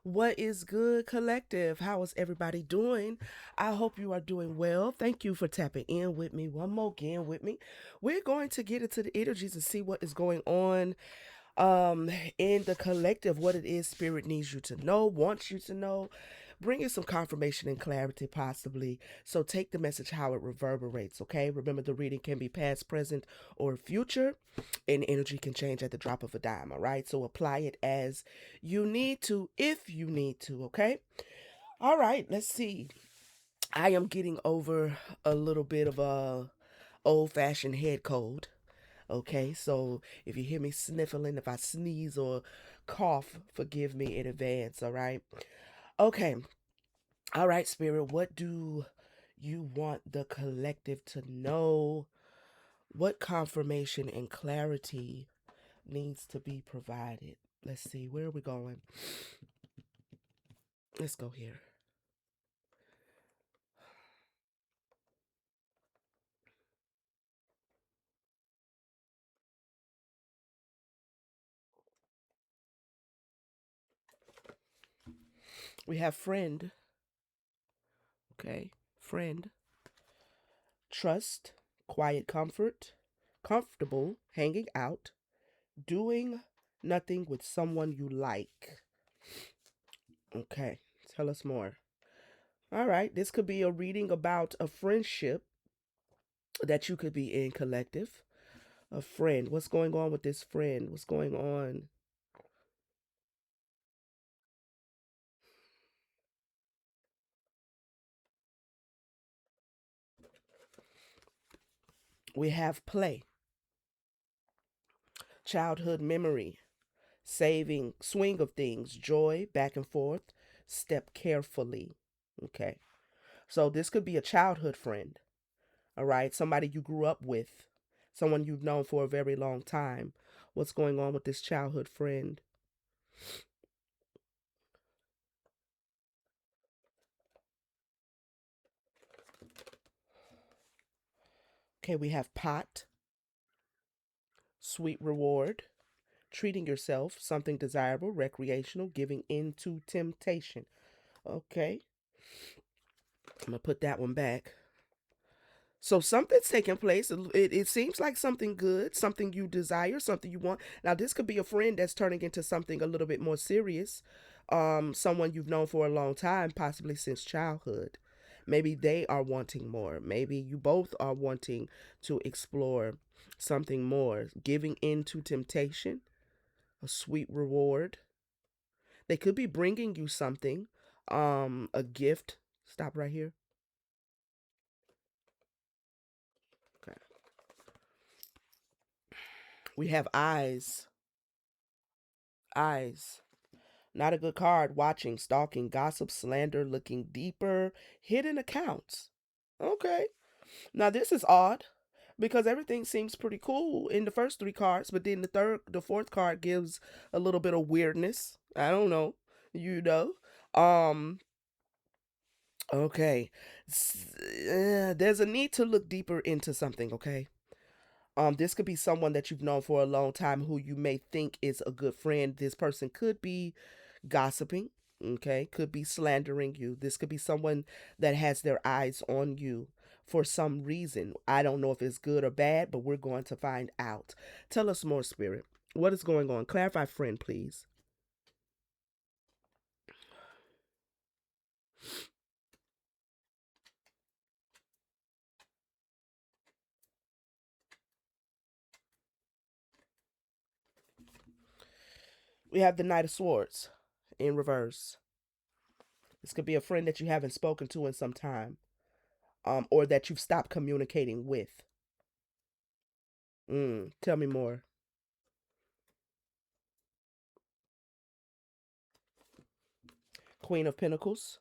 What is good, collective? How is everybody doing? I hope you are doing well. Thank you for tapping in with me one more again with me. We're going to get into the energies and see what is going on in the collective, what it is spirit needs you to know, wants you to know, bringing some confirmation and clarity possibly. So take the message how it reverberates, okay? Remember, the reading can be past, present, or future, and energy can change at the drop of a dime, all right? So apply it as you need to, if you need to, okay? All right, let's see. I am getting over a little bit of a old fashioned head cold. Okay, so if you hear me sniffling, if I sneeze or cough, forgive me in advance, all right? Okay, all right, Spirit, what do you want the collective to know? What confirmation and clarity needs to be provided? Let's see, where are we going? Let's go here. We have friend, okay? Friend, trust, quiet comfort, comfortable, hanging out, doing nothing with someone you like. Okay, tell us more. All right, this could be a reading about a friendship that you could be in, collective. A friend. What's going on with this friend? What's going on? We have play, childhood memory, saving, swing of things, joy, back and forth, step carefully. Okay, so this could be a childhood friend. All right, somebody you grew up with, someone you've known for a very long time. What's going on with this childhood friend? Okay, we have pot, sweet reward, treating yourself, something desirable, recreational, giving in to temptation. Okay, I'm gonna put that one back. So something's taking place. It seems like something good, something you desire, something you want. Now this could be a friend that's turning into something a little bit more serious. Someone you've known for a long time, possibly since childhood. Maybe they are wanting more. Maybe you both are wanting to explore something more. Giving in to temptation, a sweet reward. They could be bringing you something, a gift. Stop right here. Okay. We have eyes. Eyes. Not a good card. Watching, stalking, gossip, slander, looking deeper, hidden accounts. Okay. Now this is odd because everything seems pretty cool in the first three cards, but then the fourth card gives a little bit of weirdness. I don't know. You know. Um, okay. There's a need to look deeper into something, okay? This could be someone that you've known for a long time who you may think is a good friend. This person could be gossiping, okay? Could be slandering you. This could be someone that has their eyes on you for some reason. I don't know if it's good or bad, but we're going to find out. Tell us more, Spirit. What is going on? Clarify, friend, please. We have the Knight of Swords in reverse. This could be a friend that you haven't spoken to in some time, or that you've stopped communicating with. Tell me more. Queen of Pentacles.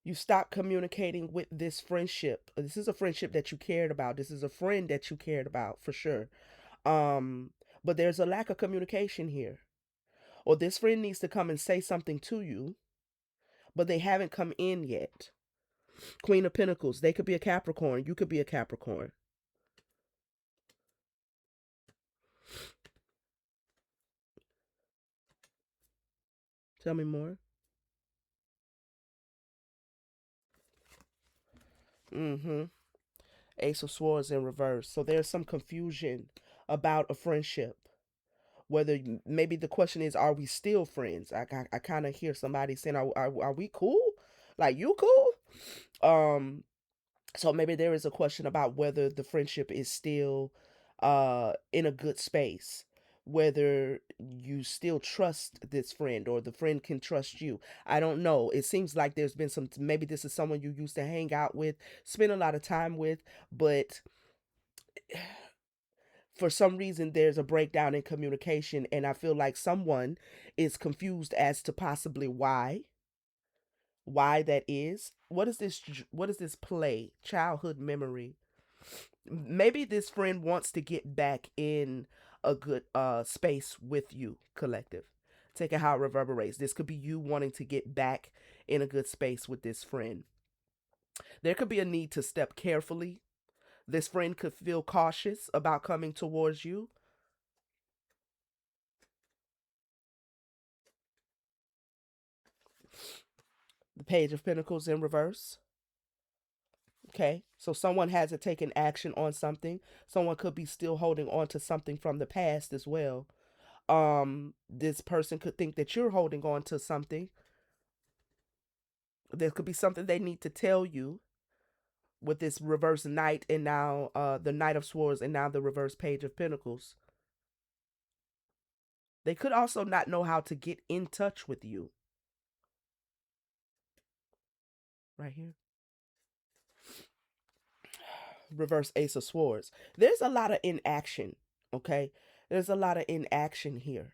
You stop communicating with this friendship. This is a friendship that you cared about. This is a friend that you cared about for sure. Um, but there's a lack of communication here. Or this friend needs to come and say something to you, but they haven't come in yet. Queen of Pentacles. They could be a Capricorn. You could be a Capricorn. Tell me more. Mm-hmm. Ace of Swords in reverse. So there's some confusion about a friendship. Whether maybe the question is, are we still friends? I kind of hear somebody saying, are we cool? Like, you cool? Um, so maybe there is a question about whether the friendship is still in a good space, whether you still trust this friend or the friend can trust you. I don't know. It seems like there's been some, maybe this is someone you used to hang out with, spend a lot of time with, but for some reason there's a breakdown in communication, and I feel like someone is confused as to possibly why that is. What is this play? Childhood memory. Maybe this friend wants to get back in a good space with you, collective. Take it how it reverberates. This could be you wanting to get back in a good space with this friend. There could be a need to step carefully. This friend could feel cautious about coming towards you. The Page of Pentacles in reverse. Okay, so someone hasn't taken action on something. Someone could be still holding on to something from the past as well. This person could think that you're holding on to something. There could be something they need to tell you with this reverse knight, and now the Knight of Swords, and now the reverse Page of Pentacles. They could also not know how to get in touch with you. Right here. Reverse Ace of Swords. There's a lot of inaction, okay? There's a lot of inaction here.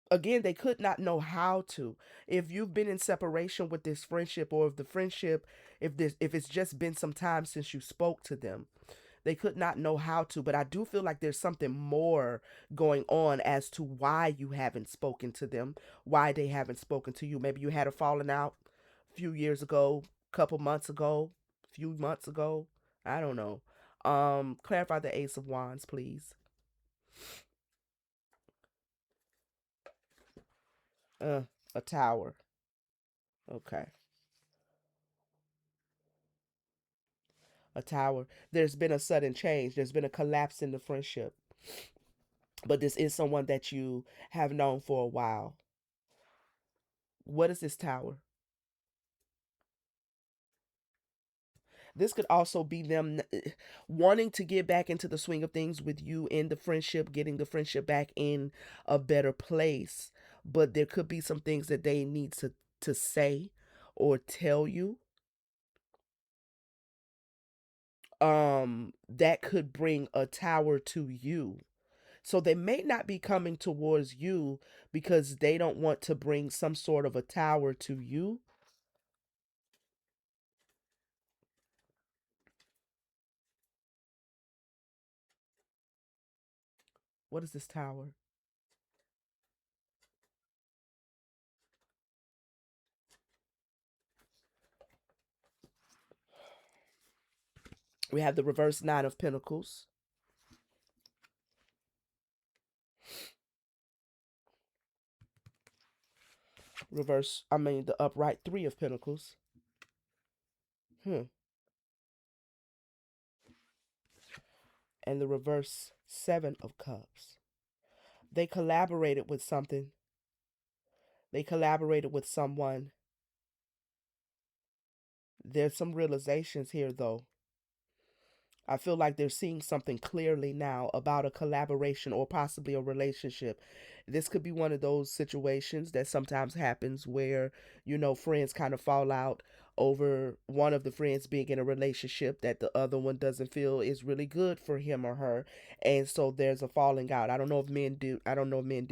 Again, they could not know how to. If you've been in separation with this friendship, or if the friendship, if it's just been some time since you spoke to them, they could not know how to. But I do feel like there's something more going on as to why you haven't spoken to them, why they haven't spoken to you. Maybe you had a falling out a few years ago, couple months ago, few months ago. I don't know. Clarify the Ace of Wands, please. Uh, a tower. Okay. A tower. There's been a sudden change. There's been a collapse in the friendship. But this is someone that you have known for a while. What is this tower? This could also be them wanting to get back into the swing of things with you in the friendship, getting the friendship back in a better place. But there could be some things that they need to say or tell you, that could bring a tower to you. So they may not be coming towards you because they don't want to bring some sort of a tower to you. What is this tower? We have the reverse Nine of Pentacles. The upright Three of Pentacles. Hmm. And the reverse Seven of Cups. They collaborated with something. They collaborated with someone. There's some realizations here, though. I feel like they're seeing something clearly now about a collaboration or possibly a relationship. This could be one of those situations that sometimes happens where, friends kind of fall out over one of the friends being in a relationship that the other one doesn't feel is really good for him or her. And so there's a falling out. I don't know if men deal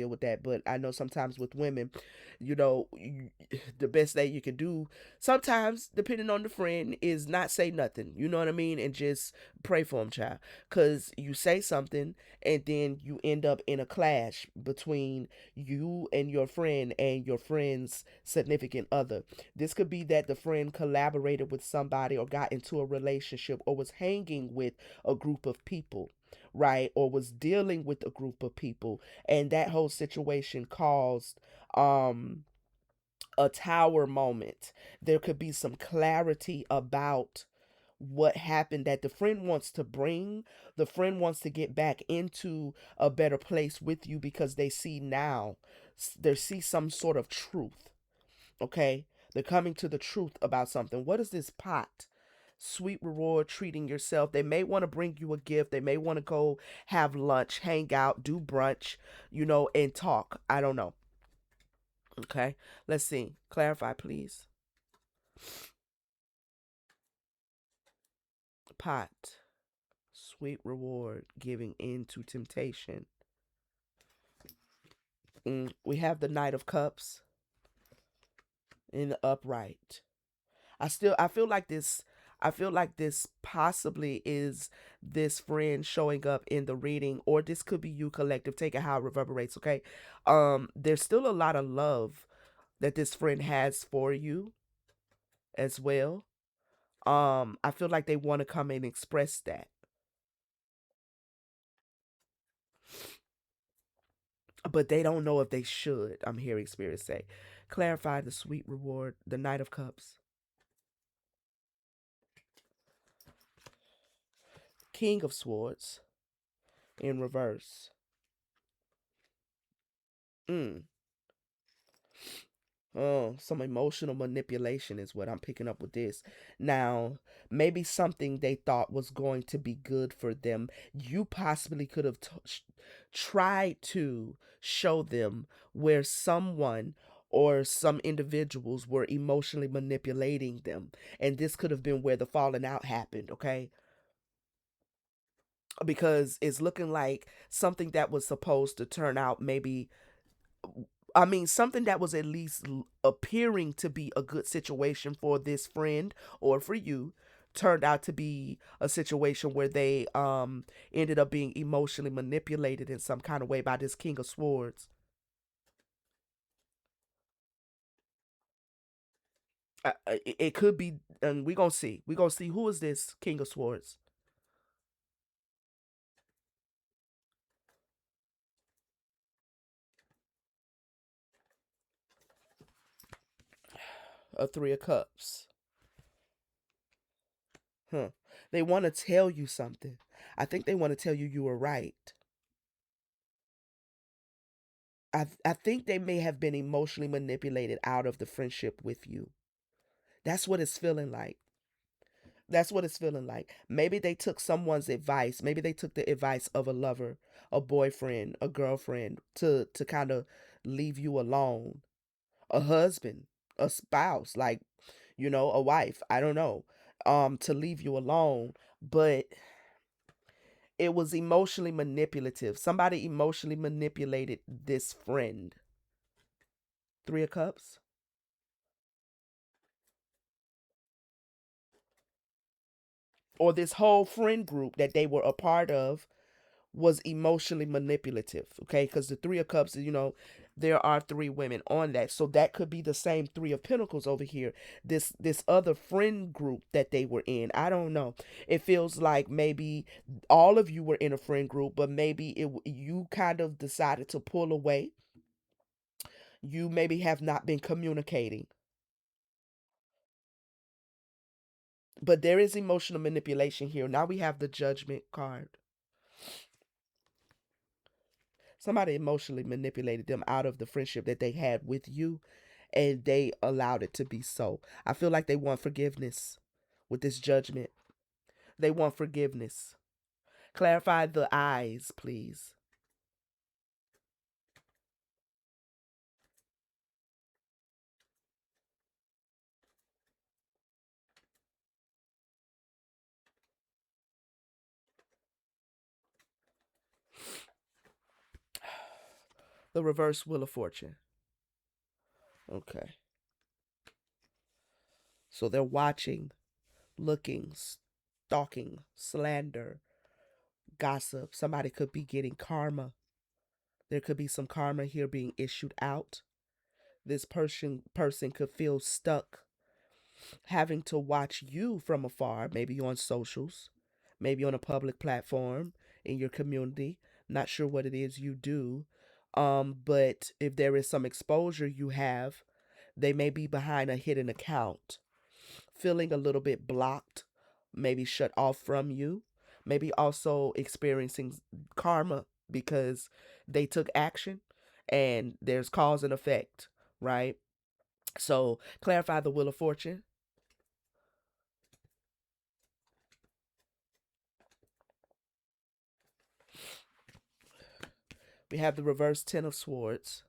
with that, but I know sometimes with women, the best thing you can do sometimes, depending on the friend, is not say nothing. You know what I mean? And just pray for them, child. Because you say something and then you end up in a clash between you and your friend's significant other. This could be that the friend collaborated with somebody or got into a relationship or was hanging with a group of people. right? Or was dealing with a group of people, and that whole situation caused um a tower moment. There could be some clarity about what happened that the friend wants to bring. The friend wants to get back into a better place with you because they see now, they see some sort of truth. Okay, they're coming to the truth about something. What is this pot? Sweet reward, treating yourself. They may want to bring you a gift. They may want to go have lunch, hang out, do brunch, and talk. I don't know. Okay, let's see. Clarify, please. Pot, sweet reward, giving in to temptation. We have the Knight of Cups in the upright. I feel like this. I feel like this possibly is this friend showing up in the reading, or this could be you collective. Take it how it reverberates, okay? There's still a lot of love that this friend has for you as well. I feel like they want to come and express that, but they don't know if they should. I'm hearing Spirit say, clarify the sweet reward, the Knight of Cups, King of Swords in reverse. Mm. Oh, some emotional manipulation is what I'm picking up with this. Now, maybe something they thought was going to be good for them, you possibly could have tried to show them where someone or some individuals were emotionally manipulating them. And this could have been where the falling out happened, okay? Because it's looking like something that was supposed to turn out maybe, I mean, something that was at least appearing to be a good situation for this friend or for you turned out to be a situation where they ended up being emotionally manipulated in some kind of way by this King of Swords. It could be, and we're gonna see. We're gonna see who is this King of Swords. A Three of Cups. Huh. They want to tell you something. I think they want to tell you you were right. I think they may have been emotionally manipulated out of the friendship with you. That's what it's feeling like. That's what it's feeling like. Maybe they took someone's advice. Maybe they took the advice of a lover, a boyfriend, a girlfriend to kind of leave you alone. A husband, a spouse, like, a wife. I don't know. To leave you alone, but it was emotionally manipulative. Somebody emotionally manipulated this friend. Three of Cups. Or this whole friend group that they were a part of was emotionally manipulative, okay? Because the Three of Cups, there are three women on that, so that could be the same Three of Pentacles over here. This other friend group that they were in, I don't know. It feels like maybe all of you were in a friend group, but maybe you kind of decided to pull away. You maybe have not been communicating, but there is emotional manipulation here. Now we have the Judgment card. Somebody emotionally manipulated them out of the friendship that they had with you, and they allowed it to be so. I feel like they want forgiveness with this Judgment. They want forgiveness. Clarify the eyes, please. The reverse Wheel of Fortune. Okay. So they're watching, looking, stalking, slander, gossip. Somebody could be getting karma. There could be some karma here being issued out. This person could feel stuck having to watch you from afar, maybe on socials, maybe on a public platform, in your community. Not sure what it is you do. But if there is some exposure you have, they may be behind a hidden account, feeling a little bit blocked, maybe shut off from you, maybe also experiencing karma because they took action and there's cause and effect, right? So clarify the wheel of fortune. We have the reverse ten of swords,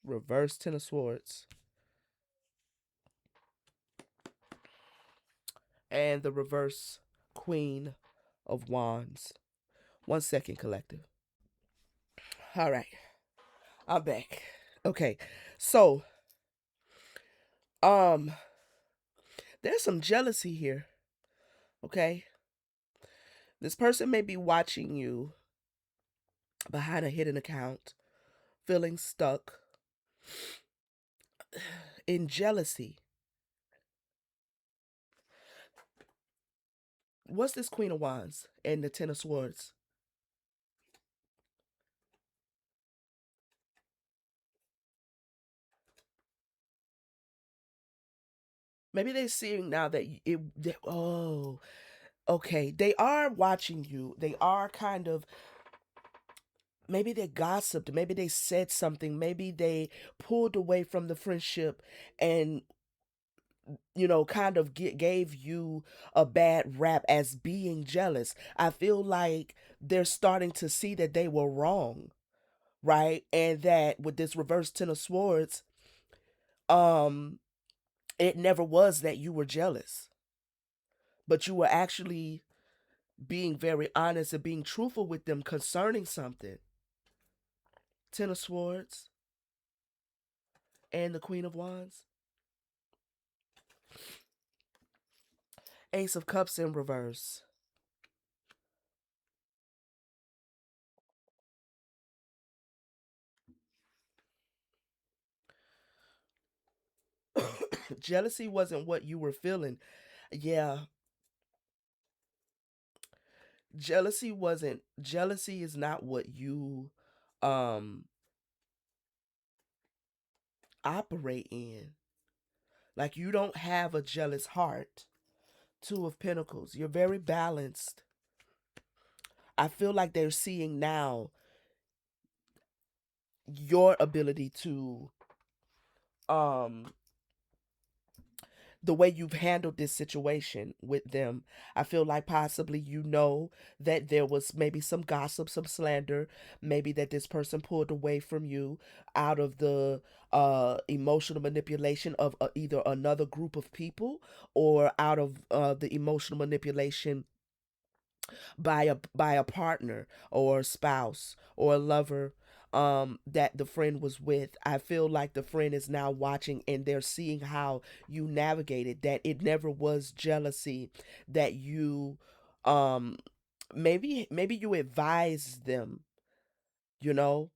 reverse ten of swords, and the reverse queen of wands. 1 second, collective. All right, I'm back. Okay, so um, there's some jealousy here. Okay, this person may be watching you behind a hidden account, feeling stuck in jealousy. What's this Queen of Wands and the Ten of Swords? Maybe they're seeing now that oh, okay, they are watching you. They are kind of, maybe they gossiped, maybe they said something, maybe they pulled away from the friendship and kind of gave you a bad rap as being jealous. I feel like they're starting to see that they were wrong, right? And that with this reverse ten of swords, um it never was that you were jealous, but you were actually being very honest and being truthful with them concerning something. Ten of swords and the Queen of Wands. Ace of Cups in reverse. Jealousy wasn't what you were feeling. Yeah, jealousy is not what you um operate in. Like, you don't have a jealous heart. Two of Pentacles. You're very balanced. I feel like they're seeing now your ability to um the way you've handled this situation with them. I feel like possibly that there was maybe some gossip, some slander, maybe that this person pulled away from you out of the emotional manipulation of either another group of people, or out of the emotional manipulation by a partner or a spouse or a lover that the friend was with. I feel like the friend is now watching and they're seeing how you navigated that. It never was jealousy, that you um maybe you advised them, you know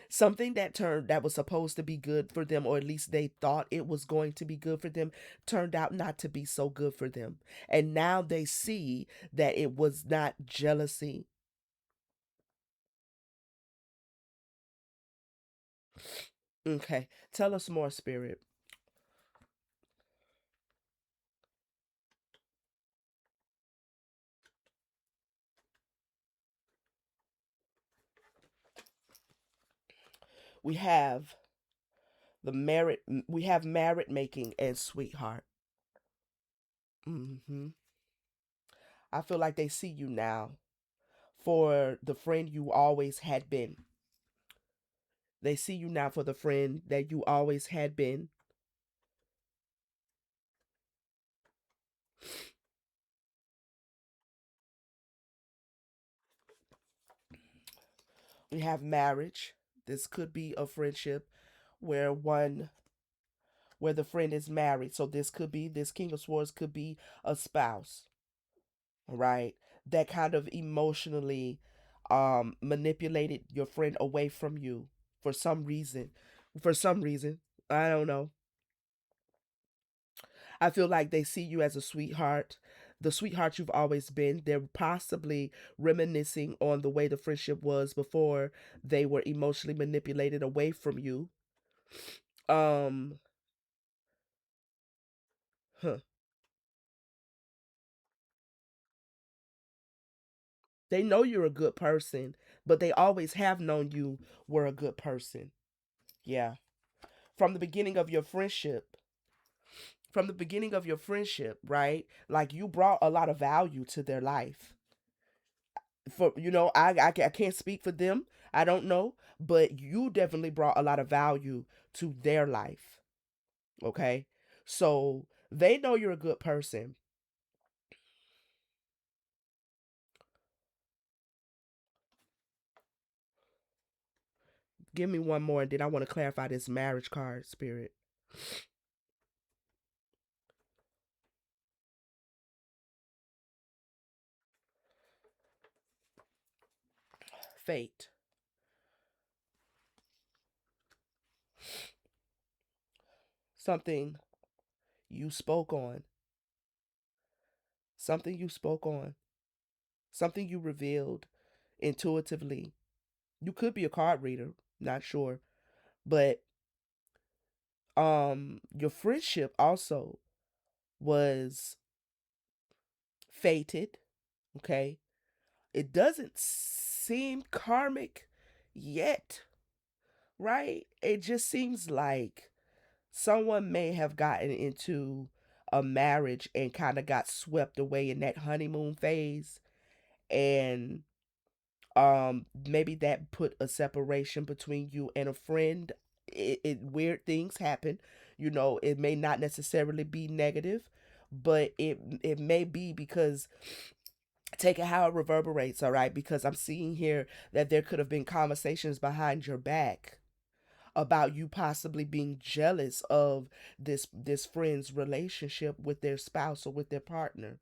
something that was supposed to be good for them, or at least they thought it was going to be good for them, turned out not to be so good for them, and now they see that it was not jealousy. Okay, tell us more, Spirit. We have we have merit making and sweetheart. hmm I feel like they see you now for the friend you always had been. They see you now for the friend that you always had been. We have marriage. This could be a friendship where the friend is married. So this King of Swords could be a spouse, right? That kind of emotionally manipulated your friend away from you for some reason. For some reason. I don't know. I feel like they see you as a sweetheart. the sweetheart you've always been. They're possibly reminiscing on the way the friendship was before they were emotionally manipulated away from you. Um, huh. They know you're a good person, but they always have known you were a good person. Yeah. From the beginning of your friendship, from the beginning of your friendship, right? Like you brought a lot of value to their life. For I can't speak for them. I don't know, but you definitely brought a lot of value to their life. Okay, so they know you're a good person. Give me one more, and then I want to clarify this marriage card, Spirit. Fate. Something you spoke on. Something you spoke on. Something you revealed intuitively. You could be a card reader, not sure, but your friendship also was fated. Okay, it doesn't seem karmic yet, right? It just seems like someone may have gotten into a marriage and kind of got swept away in that honeymoon phase, and maybe that put a separation between you and a friend. It weird things happen. It may not necessarily be negative, but it may be because, take it how it reverberates, all right? Because I'm seeing here that there could have been conversations behind your back about you possibly being jealous of this friend's relationship with their spouse or with their partner.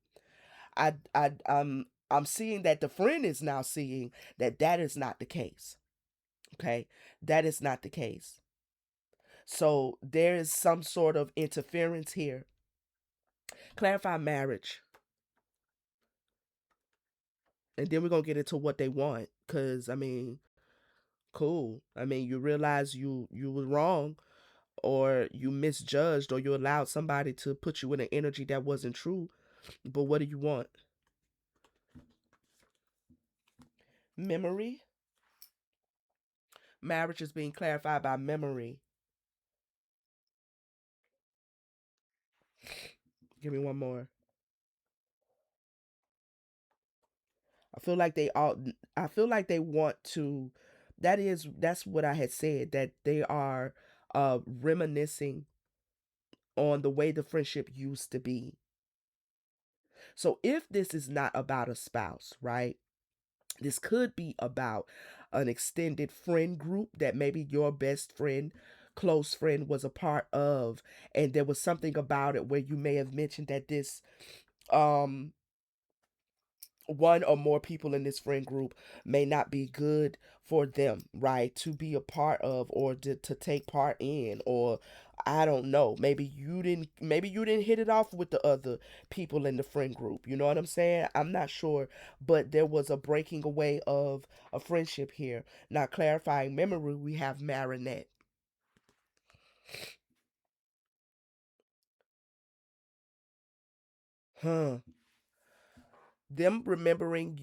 I'm seeing that the friend is now seeing that that is not the case. Okay, that is not the case. So there is some sort of interference here. Clarify marriage, and then we're gonna get into what they want. Cause I mean, cool. I mean, you realize you were wrong, or you misjudged, or you allowed somebody to put you in an energy that wasn't true. But what do you want? Memory. Marriage is being clarified by memory. Give me one more. I feel like they all. I feel like they want to. That's what I had said. That they are reminiscing on the way the friendship used to be. So if this is not about a spouse, right? This could be about an extended friend group that maybe your best friend, close friend was a part of, and there was something about it where you may have mentioned that this um one or more people in this friend group may not be good for them, right? To be a part of, or to take part in, or I don't know. Maybe you didn't hit it off with the other people in the friend group. You know what I'm saying? I'm not sure, but there was a breaking away of a friendship here. Now clarifying memory, we have Marinette. Huh. Them remembering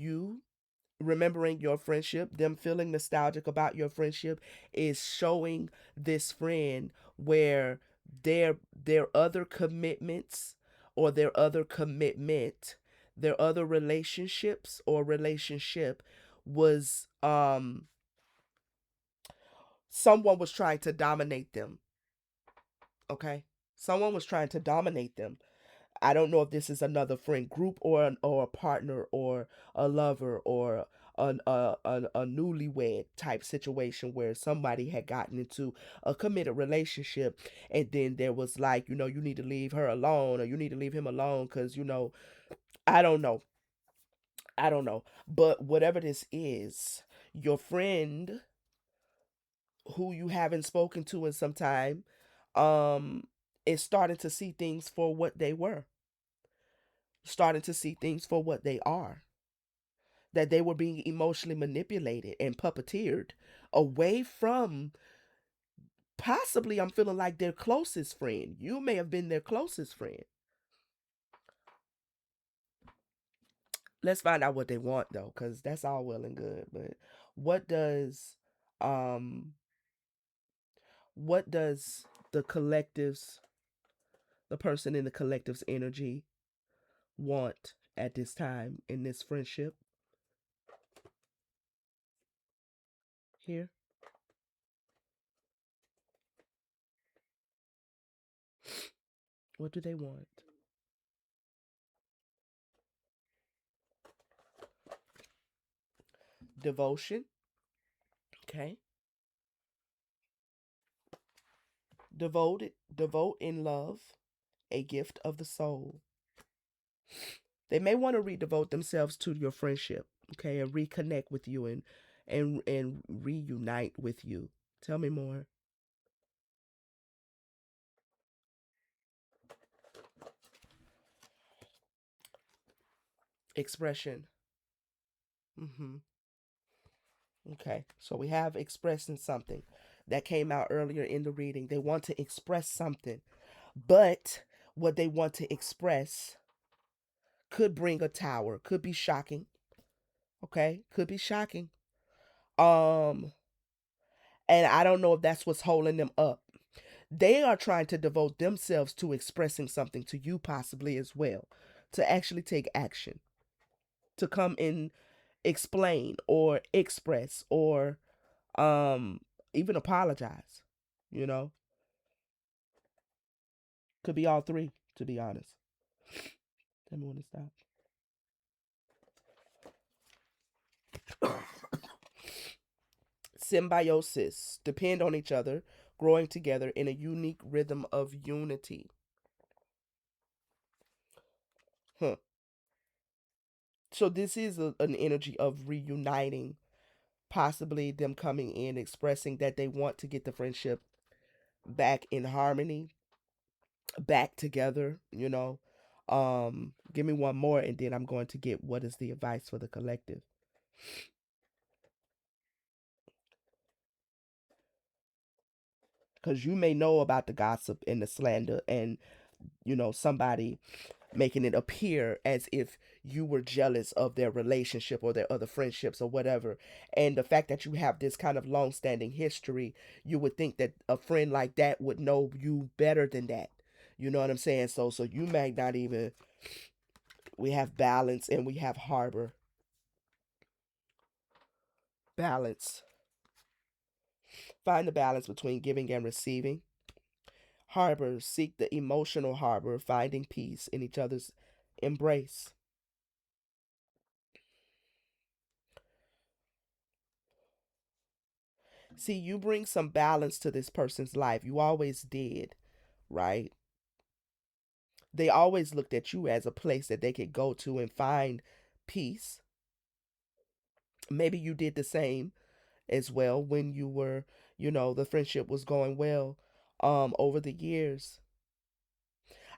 your friendship, them feeling nostalgic about your friendship, is showing this friend where their other commitments, or their other commitment, their other relationships or relationship was someone was trying to dominate them. Okay? Someone was trying to dominate them. I don't know if this is another friend group, or a partner, or a lover, or a newlywed type situation where somebody had gotten into a committed relationship, and then there was like, you need to leave her alone, or you need to leave him alone, because I don't know. I don't know. But whatever this is, your friend who you haven't spoken to in some time um is starting to see things for what they were. starting to see things for what they are, that they were being emotionally manipulated and puppeteered away from, possibly, I'm feeling like, their closest friend. You may have been their closest friend. Let's find out what they want though, because that's all well and good. But what does um what does the collective's the person in the collective's energy want at this time in this friendship here? What do they want? Devotion. Okay. Devote in love, a gift of the soul. They may want to redevote themselves to your friendship, okay, and reconnect with you and reunite with you. Tell me more. Expression. Mm-hmm. Okay, so we have expressing something that came out earlier in the reading. They want to express something, but what they want to express could bring a tower, could be shocking. Okay, could be shocking. Um, and I don't know if that's what's holding them up. They are trying to devote themselves to expressing something to you, possibly as well, to actually take action, to come and explain or express or um even apologize. You know, could be all three, to be honest. Tell me when to stop. Symbiosis, depend on each other, growing together in a unique rhythm of unity. Huh. So this is an energy of reuniting, possibly them coming in, expressing that they want to get the friendship back in harmony, back together, you know. Give me one more and then I'm going to get what is the advice for the collective. Because you may know about the gossip and the slander and, somebody making it appear as if you were jealous of their relationship or their other friendships or whatever. And the fact that you have this kind of long standing history, you would think that a friend like that would know you better than that. You know what I'm saying? So you may not even, we have balance and we have harbor. Balance. Find the balance between giving and receiving. Harbor. Seek the emotional harbor, finding peace in each other's embrace. See, you bring some balance to this person's life. You always did, right? They always looked at you as a place that they could go to and find peace. Maybe you did the same as well when you were, the friendship was going well over the years.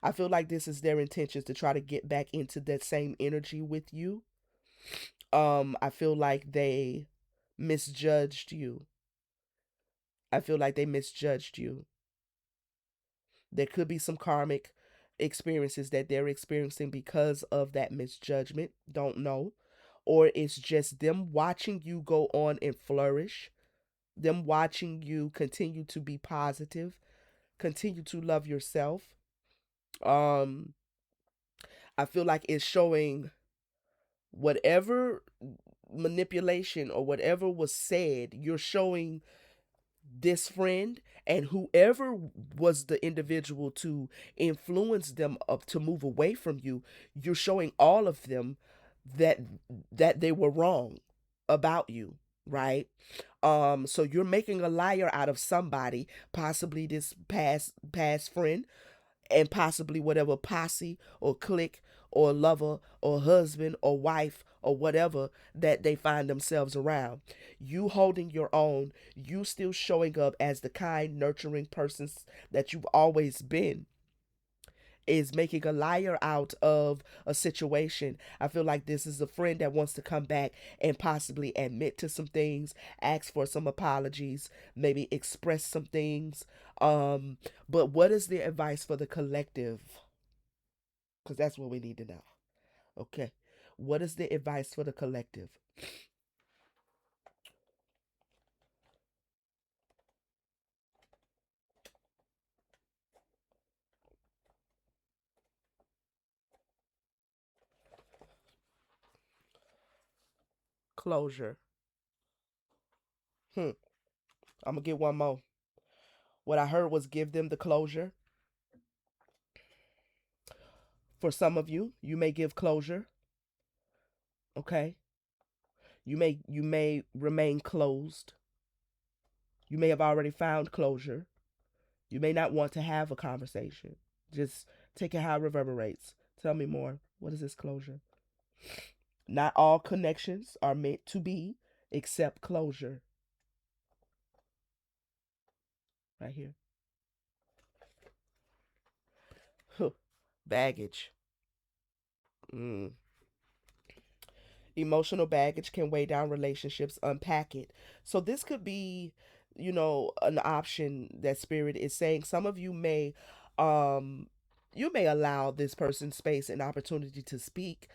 I feel like this is their intentions to try to get back into that same energy with you. I feel like they misjudged you. I feel like they misjudged you. There could be some karmic experiences that they're experiencing because of that misjudgment. Don't know. Or it's just them watching you go on and flourish, them watching you continue to be positive, continue to love yourself. Um, I feel like it's showing whatever manipulation or whatever was said, you're showing this friend and whoever was the individual to influence them up to move away from you, you're showing all of them that they were wrong about you, right? So you're making a liar out of somebody, possibly this past friend, and possibly whatever posse or clique or lover or husband or wife or whatever that they find themselves around. You holding your own, you still showing up as the kind, nurturing persons that you've always been. is making a liar out of a situation. I feel like this is a friend that wants to come back and possibly admit to some things, ask for some apologies, maybe express some things. Um, but what is the advice for the collective? Because that's what we need to know. Okay. What is the advice for the collective? Closure. Hmm. I'm going to get one more. What I heard was give them the closure. For some of you, you may give closure. Okay. You may remain closed. You may have already found closure. You may not want to have a conversation. Just take it how it reverberates. Tell me more. What is this closure? Not all connections are meant to be except closure. Right here. Baggage. Mm. Emotional baggage can weigh down relationships. Unpack it. So this could be, an option that spirit is saying. Some of um you may allow this person space and opportunity to speak.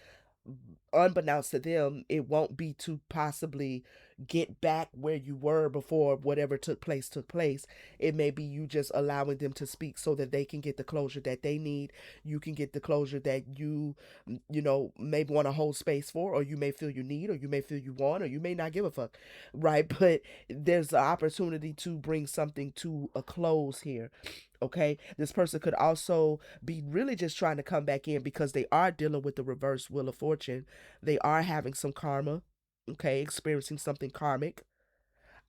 Unbeknownst to them, it won't be to possibly get back where you were before whatever took place. It may be you just allowing them to speak so that they can get the closure that they need. You can get the closure that may want to hold space for, or you may feel you need, or you may feel you want, or you may not give a fuck, right? But there's an opportunity to bring something to a close here. Okay, this person could also be really just trying to come back in because they are dealing with the reverse wheel of fortune. They are having some karma, okay, experiencing something karmic.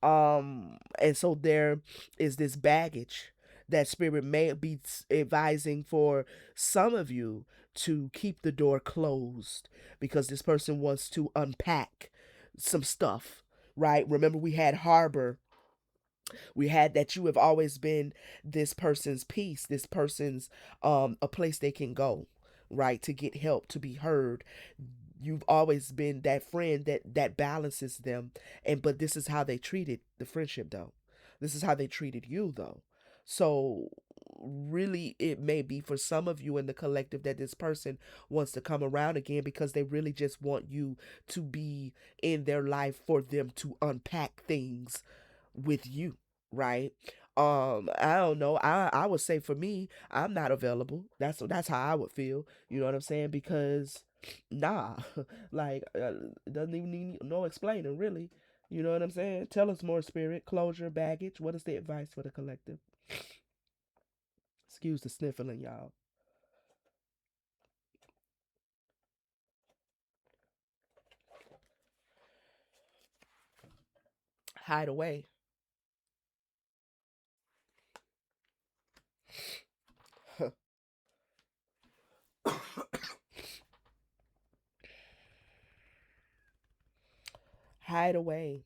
And so there is this baggage that spirit may be advising for some of you to keep the door closed because this person wants to unpack some stuff, right? Remember, we had harbor. We had that you have always been this person's peace, this person's a place they can go, right, to get help, to be heard. You've always been that friend that balances them. And but this is how they treated the friendship though. This is how they treated you though. So really it may be for some of you in the collective that this person wants to come around again because they really just want you to be in their life for them to unpack things with you, right? I don't know. I would say for me, I'm not available. That's how I would feel. You know what I'm saying? Because nah, like it doesn't even need no explaining really. You know what I'm saying? Tell us more, spirit. Closure, baggage. What is the advice for the collective? Excuse the sniffling, y'all. Hide away. Hide away.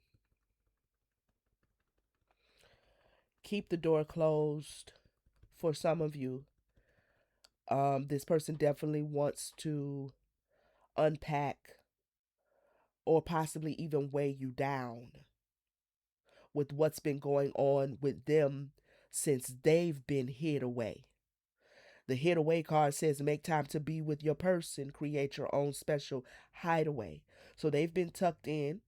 Keep the door closed. For some of you, this person definitely wants to unpack or possibly even weigh you down with what's been going on with them since they've been hid away. The hid away card says make time to be with your person, create your own special hideaway. So they've been tucked in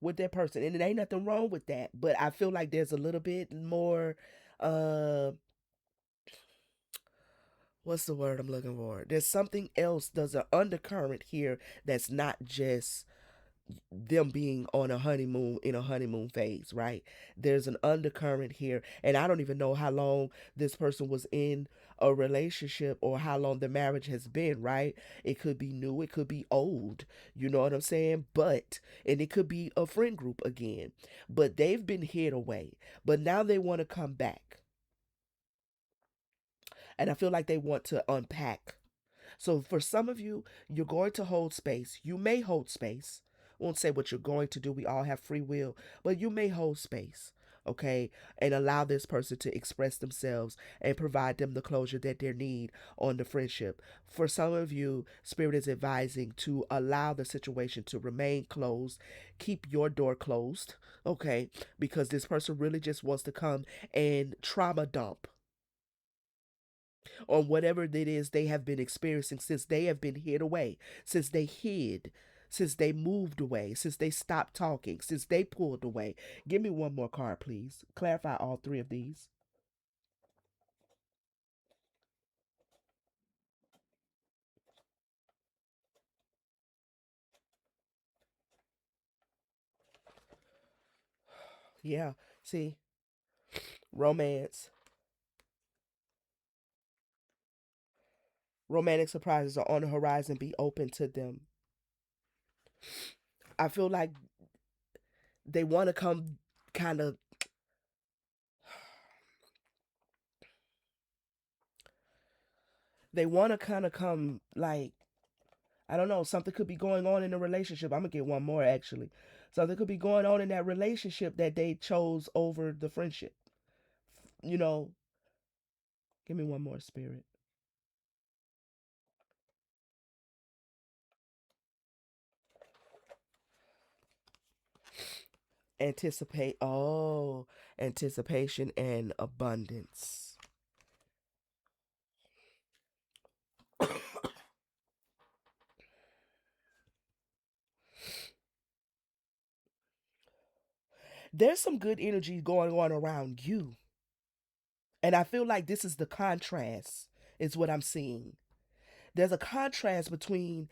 with their person, and it ain't nothing wrong with that. But I feel like there's a little bit more, uh, what's the word I'm looking for? There's something else. There's an undercurrent here that's not just them being on a honeymoon in a honeymoon phase, right? There's an undercurrent here, and I don't even know how long this person was in a relationship or how long the marriage has been, right? It could be new, it could be old, you know what I'm saying? But, and it could be a friend group again, but they've been hid away, but now they want to come back, and I feel like they want to unpack. So for some of you, you're going to hold space. You may hold space. I won't say what you're going to do. We all have free will, but you may hold space. okay, and allow this person to express themselves and provide them the closure that they need on the friendship. For some of you, Spirit is advising to allow the situation to remain closed, keep your door closed, okay, because this person really just wants to come and trauma dump on whatever it is they have been experiencing since they have been hid away, since they hid, since they moved away, since they stopped talking, since they pulled away. Give me one more card, please. Clarify all three of these. Yeah, see, romance, romantic surprises are on the horizon. Be open to them. I feel like they want to come kind of, they want to kind of come like, I don't know, something could be going on in the relationship. I'm going to get one more actually. Something could be going on in that relationship that they chose over the friendship. You know, give me one more, Spirit. Anticipate. Oh, anticipation and abundance. There's some good energy going on around you. And I feel like this is the contrast, is what I'm seeing. There's a contrast between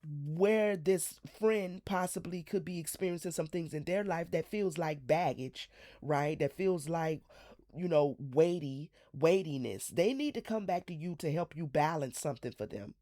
where this friend possibly could be experiencing some things in their life that feels like baggage, right? That feels like, weightiness. They need to come back to you to help you balance something for them.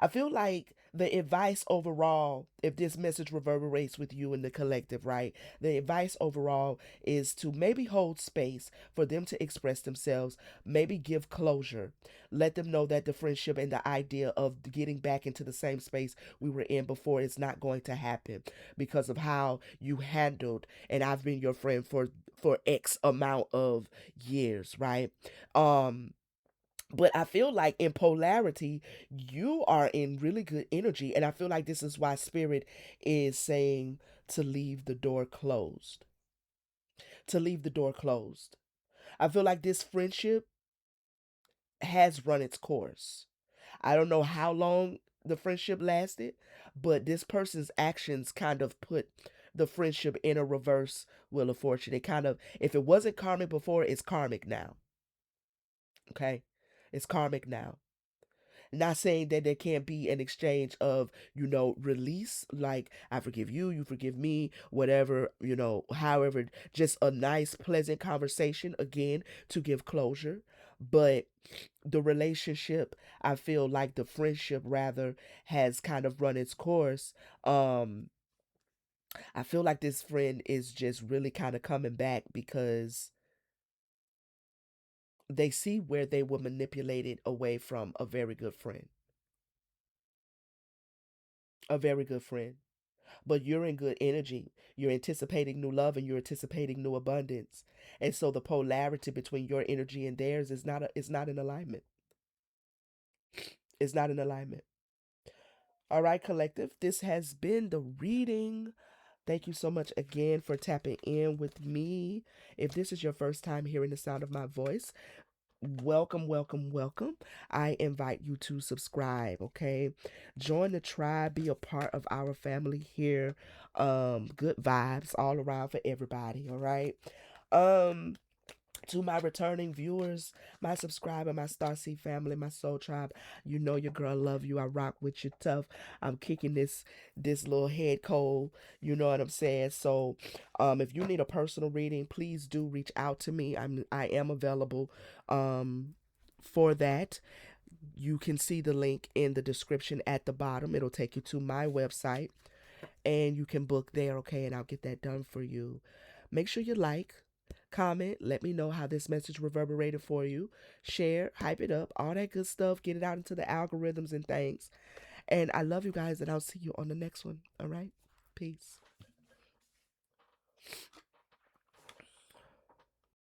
I feel like the advice overall, if this message reverberates with you in the collective, right? The advice overall is to maybe hold space for them to express themselves, maybe give closure, let them know that the friendship and the idea of getting back into the same space we were in before is not going to happen because of how you handled, and I've been your friend for X amount of years, right? Um but I feel like in polarity, you are in really good energy. And I feel like this is why Spirit is saying to leave the door closed. To leave the door closed. I feel like this friendship has run its course. I don't know how long the friendship lasted, but this person's actions kind of put the friendship in a reverse wheel of fortune. It kind of, if it wasn't karmic before, it's karmic now. Okay? It's karmic now. Not saying that there can't be an exchange of, release, like I forgive you, you forgive me, whatever, however, just a nice, pleasant conversation again to give closure. But the relationship, I feel like the friendship rather has kind of run its course. Um, I feel like this friend is just really kind of coming back because they see where they were manipulated away from a very good friend. A very good friend. But you're in good energy. You're anticipating new love and you're anticipating new abundance. And so the polarity between your energy and theirs is not in alignment. It's not in alignment. All right, collective. This has been the reading. Thank you so much again for tapping in with me. If this is your first time hearing the sound of my voice, welcome, welcome, welcome. I invite you to subscribe, okay? Join the tribe, be a part of our family here. Good vibes all around for everybody, all right? Um, to my returning viewers, my subscriber, my Starseed family, my soul tribe, you know your girl love you. I rock with you tough. I'm kicking this little head cold. You know what I'm saying? So, if you need a personal reading, please do reach out to me. I am available, for that. You can see the link in the description at the bottom. It'll take you to my website, and you can book there. Okay, and I'll get that done for you. Make sure you like, comment, let me know how this message reverberated for you. Share, hype it up, all that good stuff. Get it out into the algorithms and things. And I love you guys, and I'll see you on the next one. All right? Peace.